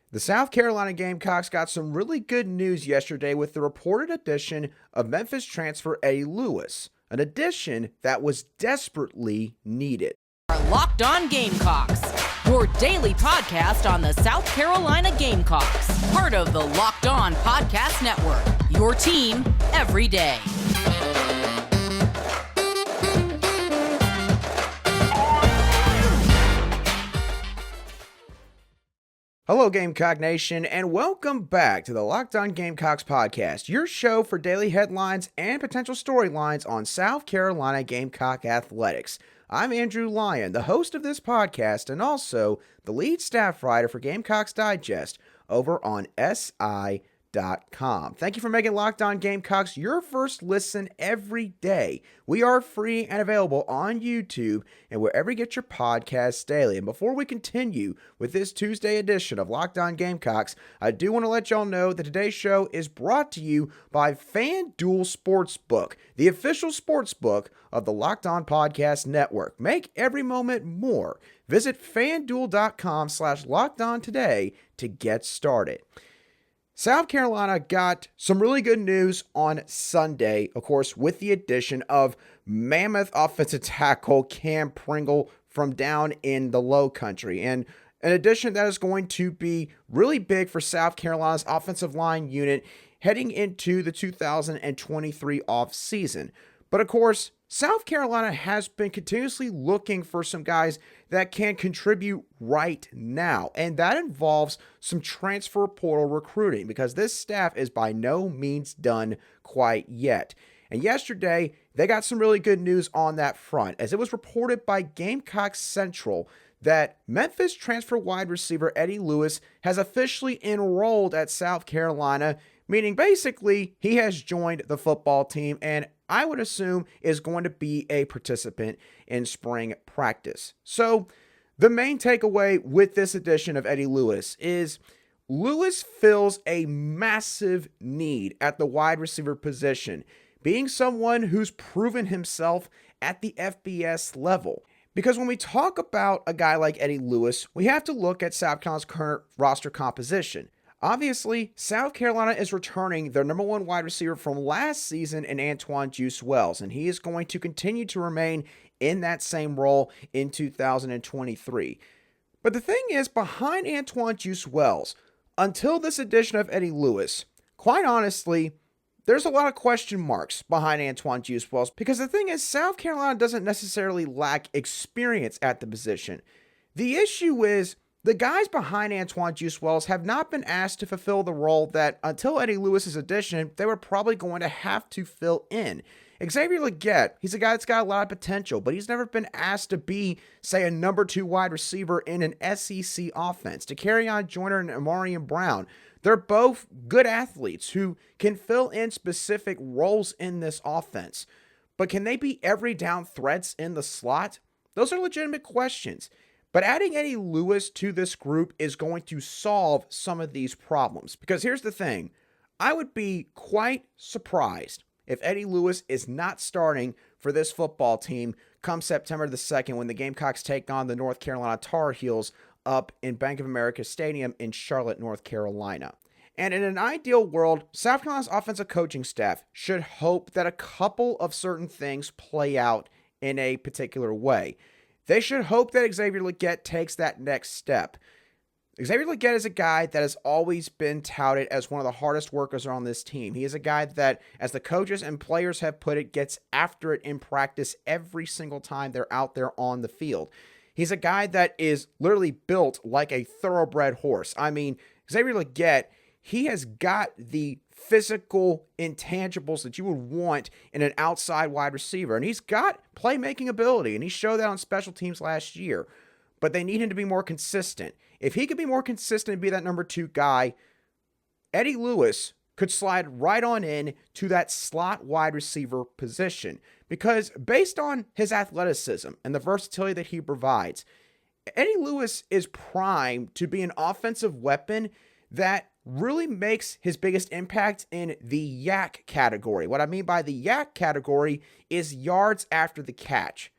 The South Carolina Gamecocks got some really good news yesterday with the reported addition of Memphis transfer Eddie Lewis, an addition that was desperately needed. Our Locked On Gamecocks, your daily podcast on the South Carolina Gamecocks, part of the Locked On Podcast Network, your team every day. Hello, Gamecock Nation, and welcome back to the Locked On Gamecocks podcast, your show for daily headlines and potential storylines on South Carolina Gamecock athletics. I'm Andrew Lyon, the host of this podcast, and also the lead staff writer for Gamecocks Digest over on SI.com. Thank you for making Locked On Gamecocks your first listen every day. We are free and available on YouTube and wherever you get your podcasts daily. And before we continue with this Tuesday edition of Locked On Gamecocks, I do want to let y'all know that today's show is brought to you by FanDuel Sportsbook, the official sportsbook of the Locked On Podcast Network. Make every moment more. Visit FanDuel.com/LockedOn today to get started. South Carolina got some really good news on Sunday, of course, with the addition of mammoth offensive tackle Cam Pringle from down in the Low Country. And an addition that is going to be really big for South Carolina's offensive line unit heading into the 2023 offseason. But of course, South Carolina has been continuously looking for some guys that can contribute right now, and that involves some transfer portal recruiting because this staff is by no means done quite yet. And yesterday, they got some really good news on that front, as it was reported by Gamecock Central that Memphis transfer wide receiver Eddie Lewis has officially enrolled at South Carolina, meaning basically he has joined the football team and I would assume is going to be a participant in spring practice. So the main takeaway with this addition of Eddie Lewis is Lewis fills a massive need at the wide receiver position, being someone who's proven himself at the FBS level. Because when we talk about a guy like Eddie Lewis, we have to look at South Carolina's current roster composition. Obviously, South Carolina is returning their number one wide receiver from last season in Antoine Juice Wells, and he is going to continue to remain in that same role in 2023. But the thing is, behind Antoine Juice Wells, until this addition of Eddie Lewis, quite honestly, there's a lot of question marks behind Antoine Juice Wells, because the thing is, South Carolina doesn't necessarily lack experience at the position. The issue is, the guys behind Antoine Juice Wells have not been asked to fulfill the role that, until Eddie Lewis's addition, they were probably going to have to fill in. Xavier Legette, he's a guy that's got a lot of potential, but he's never been asked to be, say, a number 2 wide receiver in an SEC offense. Dakereon Joyner and Amarian Brown, they're both good athletes who can fill in specific roles in this offense. But can they be every down threats in the slot? Those are legitimate questions. But adding Eddie Lewis to this group is going to solve some of these problems. Because here's the thing, I would be quite surprised if Eddie Lewis is not starting for this football team come September the 2nd when the Gamecocks take on the North Carolina Tar Heels up in Bank of America Stadium in Charlotte, North Carolina. And in an ideal world, South Carolina's offensive coaching staff should hope that a couple of certain things play out in a particular way. They should hope that Xavier Legette takes that next step. Xavier Legette is a guy that has always been touted as one of the hardest workers on this team. He is a guy that, as the coaches and players have put it, gets after it in practice every single time they're out there on the field. He's a guy that is literally built like a thoroughbred horse. I mean, Xavier Legette, he has got the physical intangibles that you would want in an outside wide receiver. And he's got playmaking ability, and he showed that on special teams last year. But they need him to be more consistent. If he could be more consistent and be that number 2 guy, Eddie Lewis could slide right on in to that slot wide receiver position. Because based on his athleticism and the versatility that he provides, Eddie Lewis is primed to be an offensive weapon that really makes his biggest impact in the yak category. What I mean by the yak category is yards after the catch.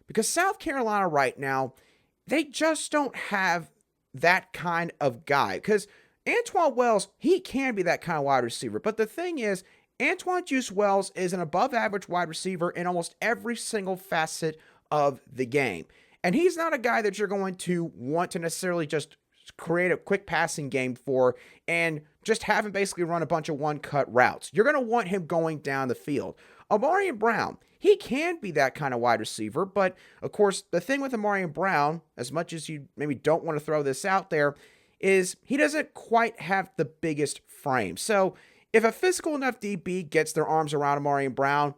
Because South Carolina right now, they just don't have that kind of guy. Because Antwane Wells, he can be that kind of wide receiver. But the thing is, Antwane Juice Wells is an above average wide receiver in almost every single facet of the game. And he's not a guy that you're going to want to necessarily just create a quick passing game for and just have him basically run a bunch of one-cut routes. You're going to want him going down the field. Amarian Brown, he can be that kind of wide receiver, but of course, the thing with Amarian Brown, as much as you maybe don't want to throw this out there, is he doesn't quite have the biggest frame. So if a physical enough DB gets their arms around Amarian Brown,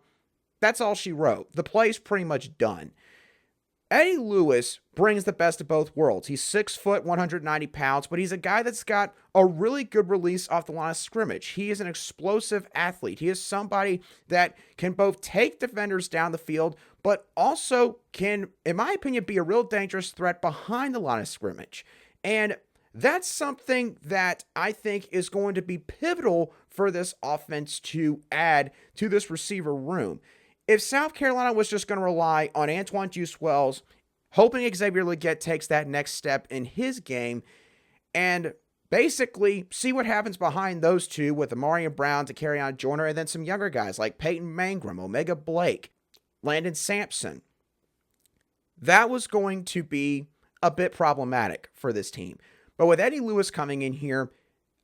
that's all she wrote. The play's pretty much done. Eddie Lewis brings the best of both worlds. He's 6 foot, 190 pounds, but he's a guy that's got a really good release off the line of scrimmage. He is an explosive athlete. He is somebody that can both take defenders down the field, but also can, in my opinion, be a real dangerous threat behind the line of scrimmage. And that's something that I think is going to be pivotal for this offense to add to this receiver room. If South Carolina was just going to rely on Antwane Juice Wells, hoping Xavier Legette takes that next step in his game, and basically see what happens behind those two with Amarian Brown, Takarion Joyner, and then some younger guys like Peyton Mangrum, Omega Blake, Landon Sampson, that was going to be a bit problematic for this team. But with Eddie Lewis coming in here,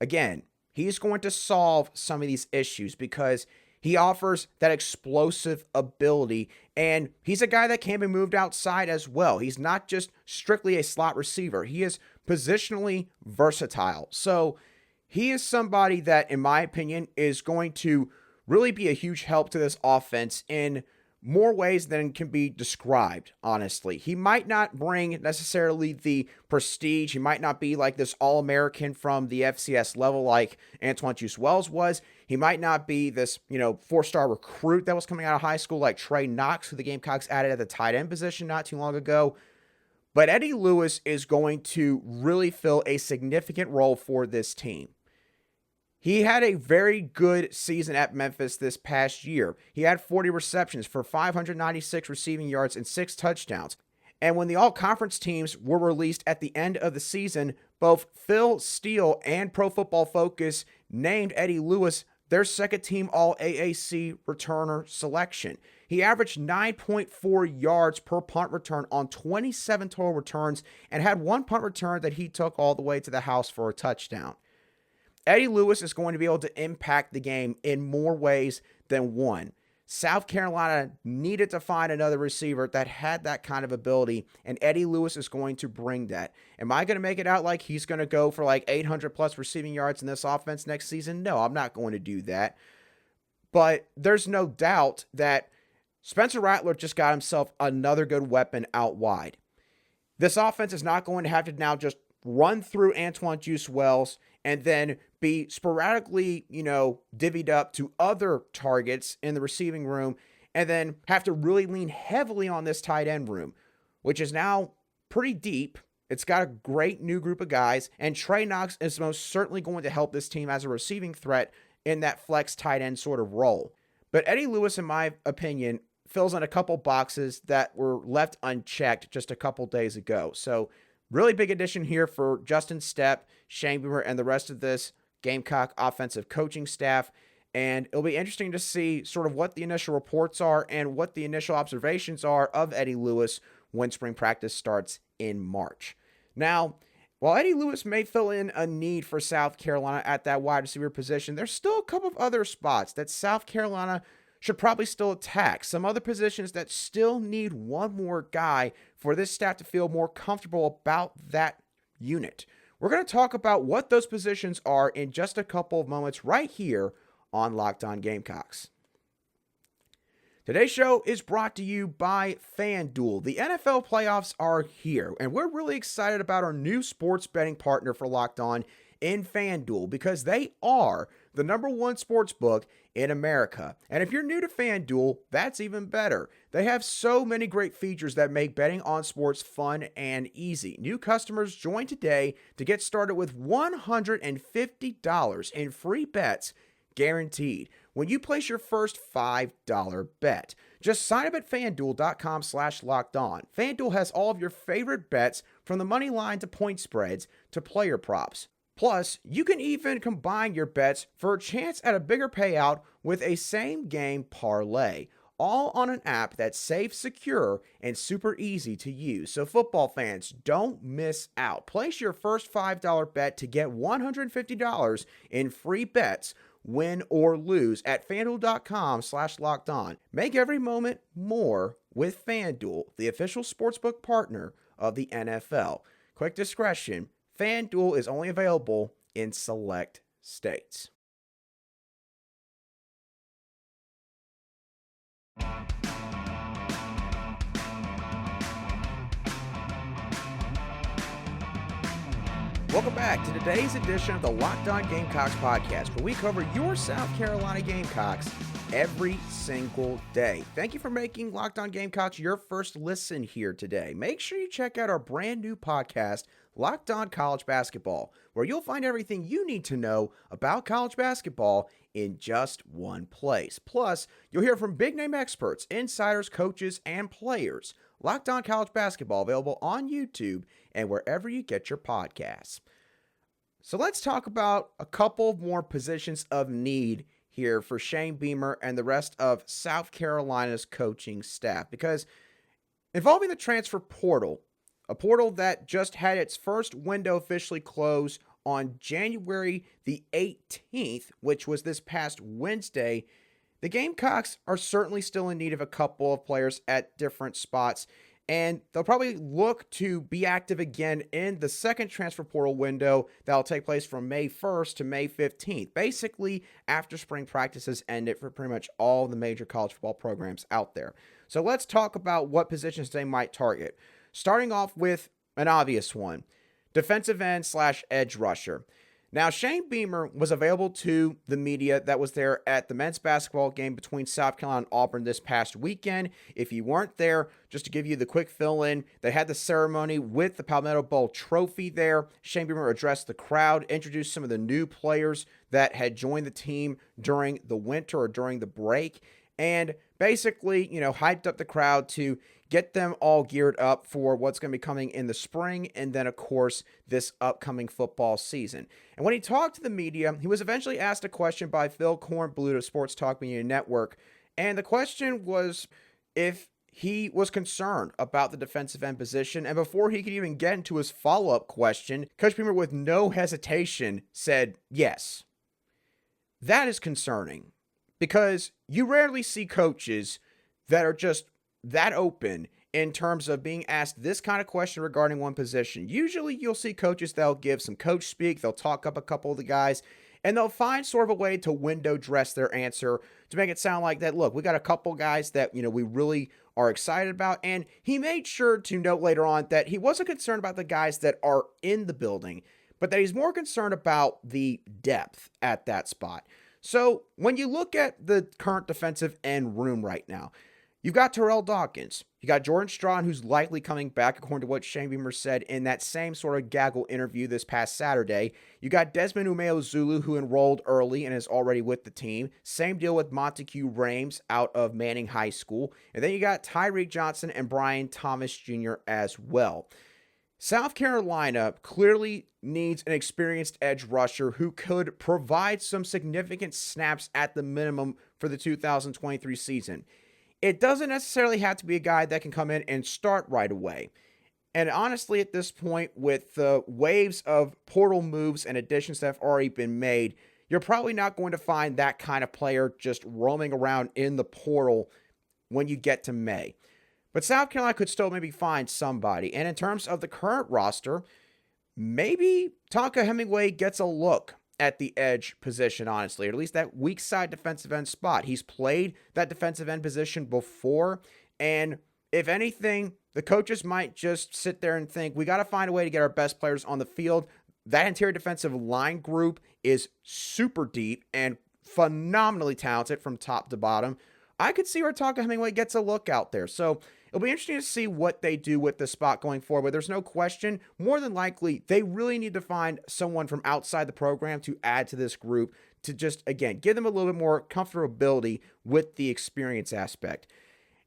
again, he's going to solve some of these issues because he offers that explosive ability, and he's a guy that can be moved outside as well. He's not just strictly a slot receiver. He is positionally versatile. So he is somebody that, in my opinion, is going to really be a huge help to this offense in more ways than can be described, honestly. He might not bring necessarily the prestige. He might not be like this All-American from the FCS level like Antwane Juice Wells was. He might not be this, 4-star recruit that was coming out of high school like Trey Knox, who the Gamecocks added at the tight end position not too long ago. But Eddie Lewis is going to really fill a significant role for this team. He had a very good season at Memphis this past year. He had 40 receptions for 596 receiving yards and 6 touchdowns. And when the all-conference teams were released at the end of the season, both Phil Steele and Pro Football Focus named Eddie Lewis their second-team All-AAC returner selection. He averaged 9.4 yards per punt return on 27 total returns and had one punt return that he took all the way to the house for a touchdown. Eddie Lewis is going to be able to impact the game in more ways than one. South Carolina needed to find another receiver that had that kind of ability, and Eddie Lewis is going to bring that. Am I going to make it out like he's going to go for like 800-plus receiving yards in this offense next season? No, I'm not going to do that. But there's no doubt that Spencer Rattler just got himself another good weapon out wide. This offense is not going to have to now just run through Antwane Juice Wells and then be sporadically, divvied up to other targets in the receiving room, and then have to really lean heavily on this tight end room, which is now pretty deep. It's got a great new group of guys, and Trey Knox is most certainly going to help this team as a receiving threat in that flex tight end sort of role. But Eddie Lewis, in my opinion, fills in a couple boxes that were left unchecked just a couple days ago. So really big addition here for Justin Stepp, Shane Beamer, and the rest of this Gamecock offensive coaching staff. And it'll be interesting to see sort of what the initial reports are and what the initial observations are of Eddie Lewis when spring practice starts in March. Now, while Eddie Lewis may fill in a need for South Carolina at that wide receiver position, there's still a couple of other spots that South Carolina should probably still attack. Some other positions that still need one more guy for this staff to feel more comfortable about that unit. We're going to talk about what those positions are in just a couple of moments right here on Locked On Gamecocks. Today's show is brought to you by FanDuel. The NFL playoffs are here, and we're really excited about our new sports betting partner for Locked On in FanDuel because they are the #1 sports book in America. And if you're new to FanDuel, that's even better. They have so many great features that make betting on sports fun and easy. New customers join today to get started with $150 in free bets guaranteed when you place your first $5 bet. Just sign up at FanDuel.com/lockedon. FanDuel has all of your favorite bets from the money line to point spreads to player props. Plus, you can even combine your bets for a chance at a bigger payout with a same game parlay, all on an app that's safe, secure, and super easy to use. So football fans, don't miss out. Place your first $5 bet to get $150 in free bets, win or lose, at FanDuel.com/lockedon. Make every moment more with FanDuel, the official sportsbook partner of the NFL. Quick discretion. FanDuel is only available in select states. Welcome back to today's edition of the Locked On Gamecocks podcast, where we cover your South Carolina Gamecocks every single day. Thank you for making Locked On Gamecocks your first listen here today. Make sure you check out our brand new podcast, Locked On College Basketball, where you'll find everything you need to know about college basketball in just one place. Plus, you'll hear from big-name experts, insiders, coaches, and players. Locked On College Basketball, available on YouTube and wherever you get your podcasts. So let's talk about a couple more positions of need here for Shane Beamer and the rest of South Carolina's coaching staff, because involving the transfer portal, a portal that just had its first window officially close on January the 18th, which was this past Wednesday, the Gamecocks are certainly still in need of a couple of players at different spots, and they'll probably look to be active again in the second transfer portal window that'll take place from May 1st to May 15th, basically after spring practices ended for pretty much all the major college football programs out there. So let's talk about what positions they might target. Starting off with an obvious one, defensive end / edge rusher. Now, Shane Beamer was available to the media that was there at the men's basketball game between South Carolina and Auburn this past weekend. If you weren't there, just to give you the quick fill-in, they had the ceremony with the Palmetto Bowl trophy there. Shane Beamer addressed the crowd, introduced some of the new players that had joined the team during the winter or during the break, and basically, hyped up the crowd to get them all geared up for what's going to be coming in the spring and then, of course, this upcoming football season. And when he talked to the media, he was eventually asked a question by Phil Kornblut of Sports Talk Media Network, and the question was if he was concerned about the defensive end position, and before he could even get into his follow-up question, Coach Beamer, with no hesitation, said yes. That is concerning, because you rarely see coaches that are just that open in terms of being asked this kind of question regarding one position. Usually you'll see coaches that'll give some coach speak, they'll talk up a couple of the guys, and they'll find sort of a way to window dress their answer to make it sound like that, look, we got a couple guys that, we really are excited about. And he made sure to note later on that he wasn't concerned about the guys that are in the building, but that he's more concerned about the depth at that spot. So when you look at the current defensive end room right now, you've got Terrell Dawkins. You got Jordan Strawn, who's likely coming back, according to what Shane Beamer said in that same sort of gaggle interview this past Saturday. You got Desmond Umeozulu, who enrolled early and is already with the team. Same deal with Montague Rames out of Manning High School. And then you got Tyreek Johnson and Brian Thomas Jr. as well. South Carolina clearly needs an experienced edge rusher who could provide some significant snaps at the minimum for the 2023 season. It doesn't necessarily have to be a guy that can come in and start right away. And honestly, at this point, with the waves of portal moves and additions that have already been made, you're probably not going to find that kind of player just roaming around in the portal when you get to May. But South Carolina could still maybe find somebody. And in terms of the current roster, maybe Tonka Hemingway gets a look at the edge position, honestly, or at least that weak side defensive end spot. He's played that defensive end position before, and if anything, the coaches might just sit there and think, we got to find a way to get our best players on the field. That interior defensive line group is super deep and phenomenally talented from top to bottom. I could see where Tonka Hemingway gets a look out there. So it'll be interesting to see what they do with the spot going forward. But there's no question, more than likely, they really need to find someone from outside the program to add to this group to just, again, give them a little bit more comfortability with the experience aspect.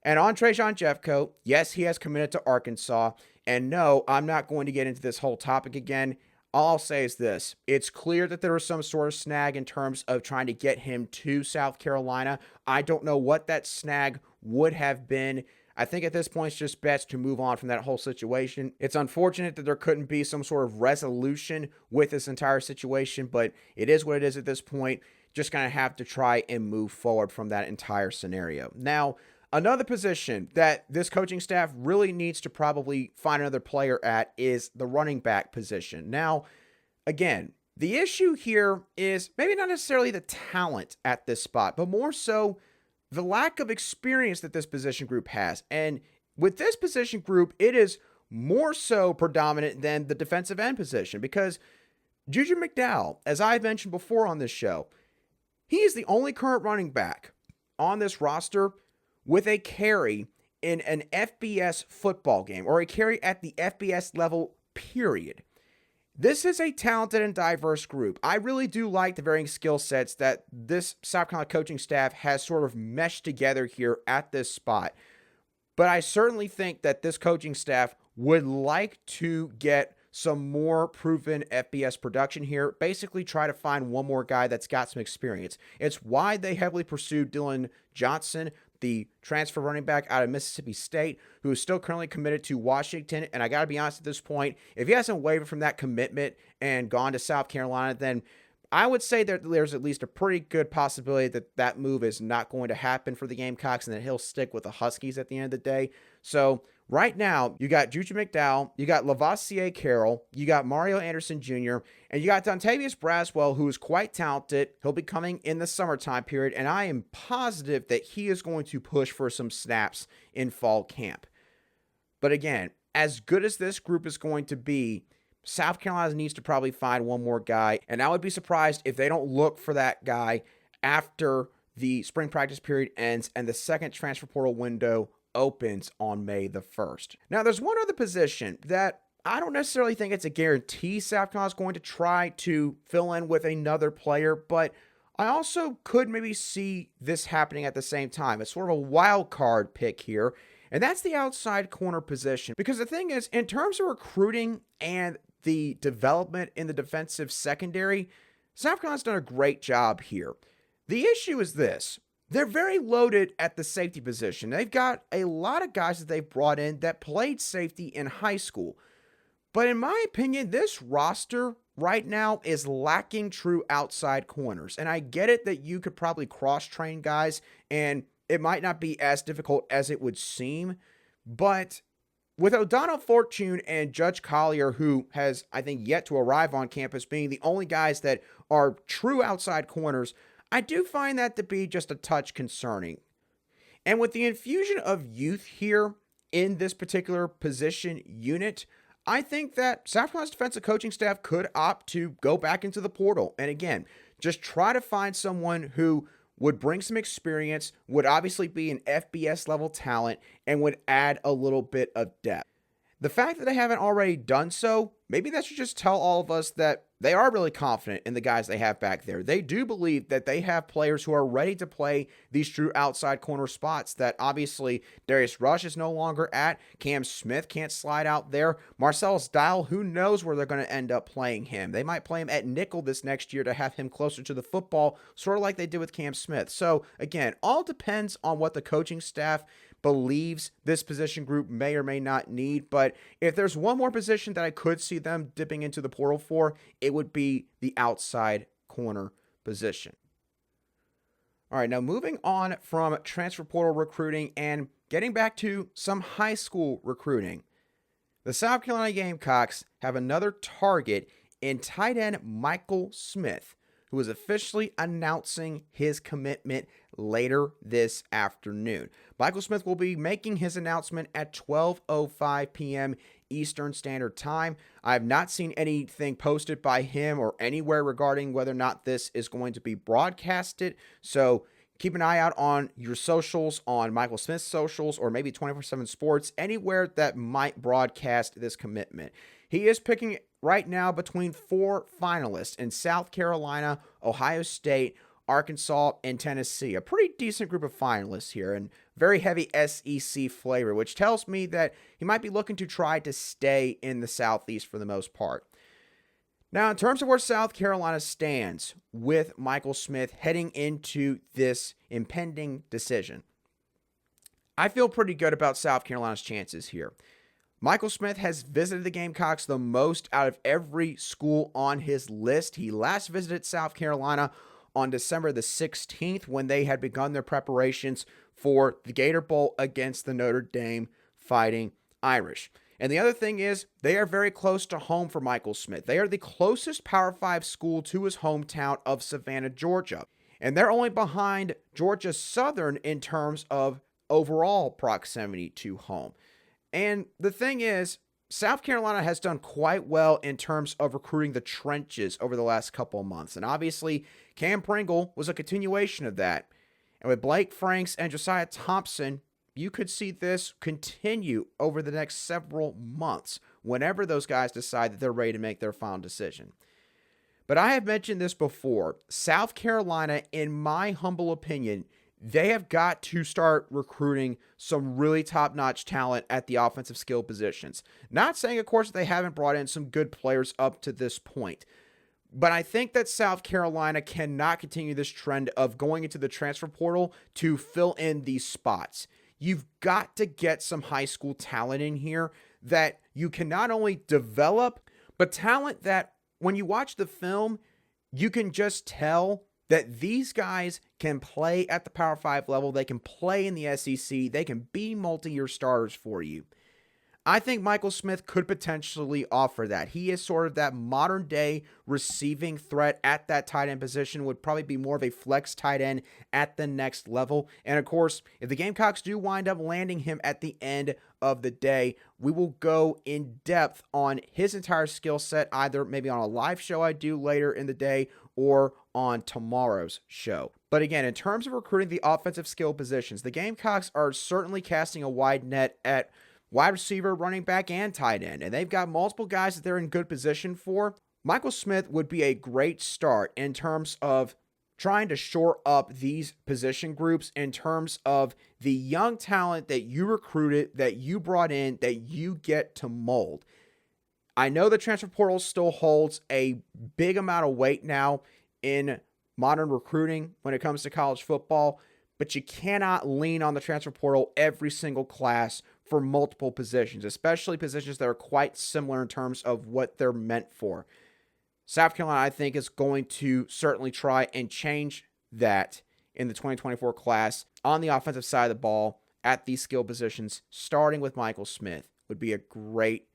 And on Trajan Jeffcoat, yes, he has committed to Arkansas. And no, I'm not going to get into this whole topic again. All I'll say is this. It's clear that there was some sort of snag in terms of trying to get him to South Carolina. I don't know what that snag would have been. I think at this point, it's just best to move on from that whole situation. It's unfortunate that there couldn't be some sort of resolution with this entire situation, but it is what it is at this point. Just going to have to try and move forward from that entire scenario. Now, another position that this coaching staff really needs to probably find another player at is the running back position. Now, again, the issue here is maybe not necessarily the talent at this spot, but more so the lack of experience that this position group has. And with this position group, it is more so predominant than the defensive end position because Juju McDowell, as I've mentioned before on this show, he is the only current running back on this roster with a carry in an FBS football game or a carry at the FBS level, period. This is a talented and diverse group. I really do like the varying skill sets that this South Carolina coaching staff has sort of meshed together here at this spot. But I certainly think that this coaching staff would like to get some more proven FBS production here. Basically try to find one more guy that's got some experience. It's why they heavily pursued Dylan Johnson, the transfer running back out of Mississippi State, who is still currently committed to Washington. And I got to be honest at this point, if he hasn't wavered from that commitment and gone to South Carolina, then I would say that there's at least a pretty good possibility that that move is not going to happen for the Gamecocks and that he'll stick with the Huskies at the end of the day. So right now, you got Juju McDowell, you got Lavassier Carroll, you got Mario Anderson Jr., and you got Dontavius Braswell, who is quite talented. He'll be coming in the summertime period, and I am positive that he is going to push for some snaps in fall camp. But again, as good as this group is going to be, South Carolina needs to probably find one more guy, and I would be surprised if they don't look for that guy after the spring practice period ends and the second transfer portal window opens on May the 1st. Now, there's one other position that I don't necessarily think it's a guarantee South Carolina is going to try to fill in with another player, but I also could maybe see this happening at the same time. It's sort of a wild card pick here, and that's the outside corner position. Because the thing is, in terms of recruiting and the development in the defensive secondary, South Carolina's done a great job here. The issue is this. They're very loaded at the safety position. They've got a lot of guys that they've brought in that played safety in high school. But in my opinion, this roster right now is lacking true outside corners. And I get it that you could probably cross-train guys, and it might not be as difficult as it would seem. But with O'Donnell Fortune and Judge Collier, who has, I think, yet to arrive on campus, being the only guys that are true outside corners, I do find that to be just a touch concerning. And with the infusion of youth here in this particular position unit, I think that South Carolina's defensive coaching staff could opt to go back into the portal. And again, just try to find someone who would bring some experience, would obviously be an FBS level talent, and would add a little bit of depth. The fact that they haven't already done so, maybe that should just tell all of us that they are really confident in the guys they have back there. They do believe that they have players who are ready to play these true outside corner spots that obviously Darius Rush is no longer at. Cam Smith can't slide out there. Marcellus Dial, who knows where they're going to end up playing him. They might play him at nickel this next year to have him closer to the football, sort of like they did with Cam Smith. So again, all depends on what the coaching staff believes this position group may or may not need. But if there's one more position that I could see them dipping into the portal for, it would be the outside corner position. All right, now moving on from transfer portal recruiting and getting back to some high school recruiting. The South Carolina Gamecocks have another target in tight end Michael Smith, who is officially announcing his commitment later this afternoon. Michael Smith will be making his announcement at 12:05 p.m. Eastern Standard Time. I have not seen anything posted by him or anywhere regarding whether or not this is going to be broadcasted. So keep an eye out on your socials, on Michael Smith's socials, or maybe 24/7 Sports, anywhere that might broadcast this commitment. He is picking right now between 4 finalists in South Carolina, Ohio State, Arkansas, and Tennessee. A pretty decent group of finalists here, and very heavy SEC flavor, which tells me that he might be looking to try to stay in the Southeast for the most part. Now, in terms of where South Carolina stands with Michael Smith heading into this impending decision, I feel pretty good about South Carolina's chances here. Michael Smith has visited the Gamecocks the most out of every school on his list. He last visited South Carolina on December the 16th when they had begun their preparations for the Gator Bowl against the Notre Dame Fighting Irish. And the other thing is, they are very close to home for Michael Smith. They are the closest Power 5 school to his hometown of Savannah, Georgia. And they're only behind Georgia Southern in terms of overall proximity to home. And the thing is, South Carolina has done quite well in terms of recruiting the trenches over the last couple of months. And obviously, Cam Pringle was a continuation of that. And with Blake Franks and Josiah Thompson, you could see this continue over the next several months whenever those guys decide that they're ready to make their final decision. But I have mentioned this before. South Carolina, in my humble opinion, they have got to start recruiting some really top-notch talent at the offensive skill positions. Not saying, of course, that they haven't brought in some good players up to this point. But I think that South Carolina cannot continue this trend of going into the transfer portal to fill in these spots. You've got to get some high school talent in here that you can not only develop, but talent that when you watch the film, you can just tell that these guys can play at the Power 5 level. They can play in the SEC. They can be multi-year starters for you. I think Michael Smith could potentially offer that. He is sort of that modern day receiving threat at that tight end position, would probably be more of a flex tight end at the next level. And of course, if the Gamecocks do wind up landing him at the end of the day, we will go in depth on his entire skill set, either maybe on a live show I do later in the day or on tomorrow's show. But again, in terms of recruiting the offensive skill positions, the Gamecocks are certainly casting a wide net at wide receiver, running back, and tight end. And they've got multiple guys that they're in good position for. Michael Smith would be a great start in terms of trying to shore up these position groups in terms of the young talent that you recruited, that you brought in, that you get to mold. I know the transfer portal still holds a big amount of weight now in modern recruiting when it comes to college football, but you cannot lean on the transfer portal every single class for multiple positions, especially positions that are quite similar in terms of what they're meant for. South Carolina, I think, is going to certainly try and change that in the 2024 class on the offensive side of the ball at these skill positions, starting with Michael Smith, would be a great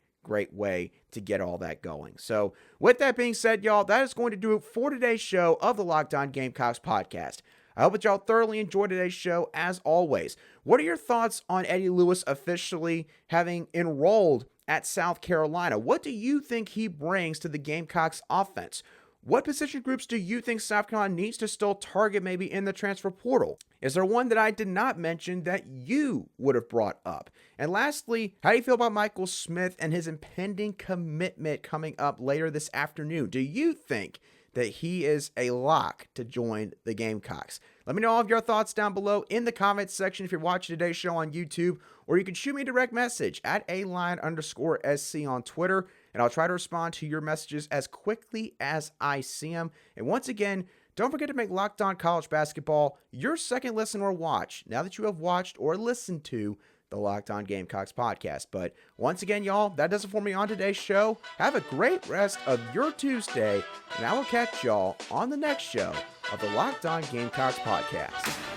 way to get all that going. So with that being said, y'all, that is going to do it for today's show of the Locked On Gamecocks podcast. I hope that y'all thoroughly enjoyed today's show as always. What are your thoughts on Eddie Lewis officially having enrolled at South Carolina? What do you think he brings to the Gamecocks offense? What position groups do you think South Carolina needs to still target maybe in the transfer portal? Is there one that I did not mention that you would have brought up? And lastly, how do you feel about Michael Smith and his impending commitment coming up later this afternoon? Do you think that he is a lock to join the Gamecocks? Let me know all of your thoughts down below in the comments section if you're watching today's show on YouTube, or you can shoot me a direct message at @aline_SC on Twitter, and I'll try to respond to your messages as quickly as I see them. And once again, don't forget to make Locked On College Basketball your second listen or watch now that you have watched or listened to the Locked On Gamecocks podcast. But once again, y'all, that does it for me on today's show. Have a great rest of your Tuesday, and I will catch y'all on the next show of the Locked On Gamecocks podcast.